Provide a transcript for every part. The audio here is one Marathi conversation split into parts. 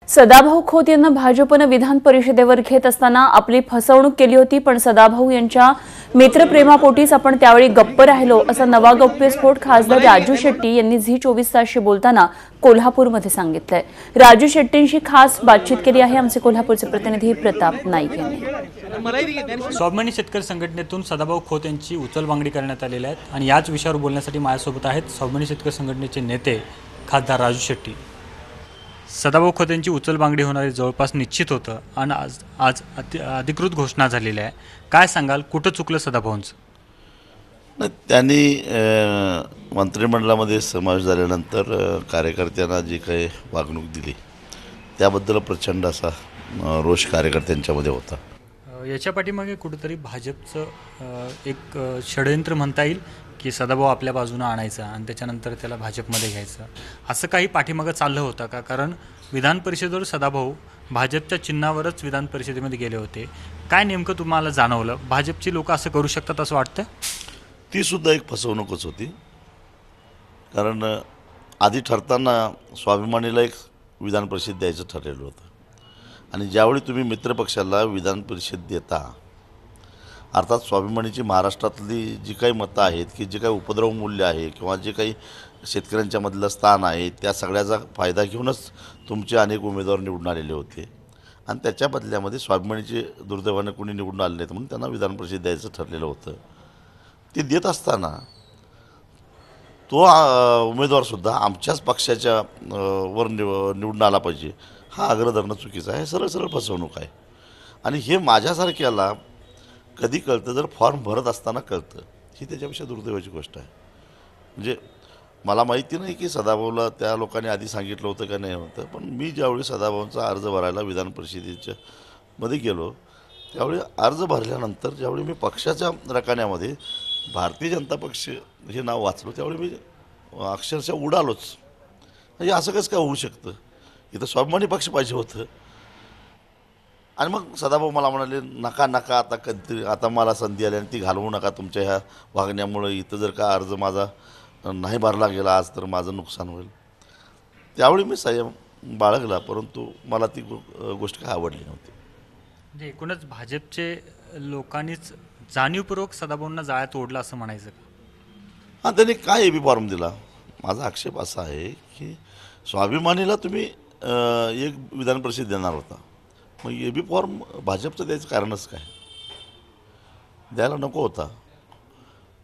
सदाभाऊ खोत यांना भाजपनं विधान परिषदेवर घेत असताना आपली फसवणूक केली होती, पण सदाभाऊ यांच्या मित्रप्रेमापोटीच आपण त्यावेळी गप्प राहिलो, असा नवा गौप्यस्फोट खासदार राजू शेट्टी यांनी झी24 तासशी बोलताना कोल्हापूरमध्ये सांगितलंय। राजू शेट्टींशी खास बातचीत केली आहे आमचे कोल्हापूरचे प्रतिनिधी प्रताप नाईक यांनी। स्वाभिमानी शेतकरी संघटनेतून सदाभाऊ खोत यांची उचलबांगडी करण्यात आलेली आहे आणि याच विषयावर बोलण्यासाठी माझ्यासोबत आहेत स्वाभिमानी शेतकरी संघटनेचे नेते खासदार राजू शेट्टी। सदाभाऊ खोत यांची उचलबांगडी होणारी जवळपास निश्चित होतं आणि आज अधिकृत घोषणा झालेली आहे। काय सांगाल, कुठं चुकलं सदाभाऊंचं? नाही, त्यांनी मंत्रिमंडळामध्ये समावेश झाल्यानंतर कार्यकर्त्यांना जी काही वागणूक दिली त्याबद्दल प्रचंड असा रोष कार्यकर्त्यांच्यामध्ये होता। याच्या पाठीमागे कुठेतरी भाजपचं एक षडयंत्र म्हणता येईल की सदाभाऊ आपल्या बाजूने आणायचा आणि त्याच्यानंतर त्याला भाजपमध्ये घ्यायचं, असं काही पाठीमागं चाललं होतं का? कारण विधान परिषदेवर सदाभाऊ भाजपच्या चिन्हावरच विधान परिषदेमध्ये गेले होते। काय नेमकं तुम्हाला जाणवलं? भाजपची लोक असं करू शकतात असं वाटतं? ती सुद्धा एक फसवणूकच होती, कारण आधी ठरताना स्वाभिमानीला एक विधान परिषद द्यायचं ठरलेलं होतं आणि ज्यावेळी तुम्ही मित्रपक्षाला विधान परिषद देता, अर्थात स्वाभिमानीची महाराष्ट्रातली जी काही मतं आहेत की जे काही उपद्रव मूल्य आहे किंवा जे काही शेतकऱ्यांच्यामधलं स्थान आहे त्या सगळ्याचा फायदा घेऊनच तुमचे अनेक उमेदवार निवडून आलेले होते आणि त्याच्या बदल्यामध्ये स्वाभिमानीचे दुर्दैवाने कोणी निवडून आले नाहीत म्हणून त्यांना विधान परिषद द्यायचं ठरलेलं होतं। ते देत असताना तो उमेदवारसुद्धा आमच्याच पक्षाच्या वर निवडून आला पाहिजे हा आग्रह धरणं चुकीचं आहे, सरळ सरळ फसवणूक आहे। आणि हे माझ्यासारख्याला कधी कळतं, जर फॉर्म भरत असताना कळतं, ही त्याच्यापेक्षा दुर्दैवाची गोष्ट आहे। म्हणजे मला माहिती नाही की सदाभाऊला त्या लोकांनी आधी सांगितलं होतं का नाही होतं, पण मी ज्यावेळी सदाभाऊंचा अर्ज भरायला विधान परिषदेच्या मध्ये गेलो त्यावेळी अर्ज भरल्यानंतर ज्यावेळी मी पक्षाच्या रकान्यामध्ये भारतीय जनता पक्ष हे नाव वाचलो त्यावेळी मी अक्षरशः उडालोच। म्हणजे असं कसं काय होऊ शकतं? इथं स्वाभिमानी पक्ष पाहिजे होतं। आणि मग सदाभाऊ मला म्हणाले नका नका आता कधी आता मला संधी आली आणि ती घालवू नका तुमच्या ह्या वागण्यामुळे, इथं जर का अर्ज माझा नाही भरला गेला आज तर माझं नुकसान होईल। त्यावेळी मी संयम बाळगला, परंतु मला ती गोष्ट काय आवडली नव्हती। म्हणजे एकूणच भाजपचे लोकांनीच जाणीवपूर्वक सदाभाऊंना जाळ्यात ओढलं असं म्हणायचं का? हां, त्यांनी काय एबी फॉर्म दिला? माझा आक्षेप असा आहे की स्वाभिमानीला तुम्ही एक विधान परिषद देणार होता, मग एबी फॉर्म भाजपचं द्यायचं कारणच काय? द्यायला नको होता,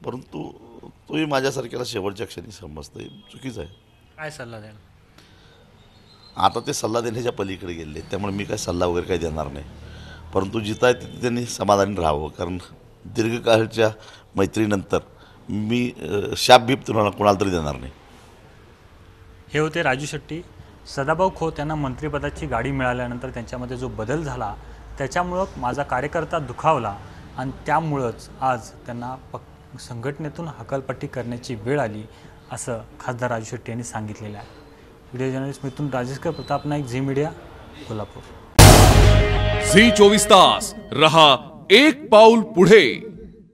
परंतु तोही माझ्यासारख्याला शेवटच्या क्षणी समजतं चुकीचं आहे। काय सल्ला द्याल? आता ते सल्ला देण्याच्या पलीकडे गेले, त्यामुळे मी काय सल्ला वगैरे काही देणार नाही, परंतु जिथं आहे तिथे त्यांनी समाधानी राहावं, कारण दीर्घकाळच्या मैत्रीनंतर मी शापबीप तुम्हाला कोणाला तरी देणार नाही। हे होते राजू शेट्टी। सदाभाऊ खोत यांना मंत्रिपदाची गाडी मिळाल्यानंतर त्यांच्यामध्ये जो बदल झाला त्याच्यामुळं माझा कार्यकर्ता दुखावला आणि त्यामुळंच आज त्यांना संघटनेतून हकालपट्टी करण्याची वेळ आली, असं खासदार राजू शेट्टी यांनी सांगितलेलं आहे। Video journalist Mithun Rajeshkar, Pratap Naik, Zee media, Kolhapur. Zee 24 Taas रहा एक पाऊल पुढे।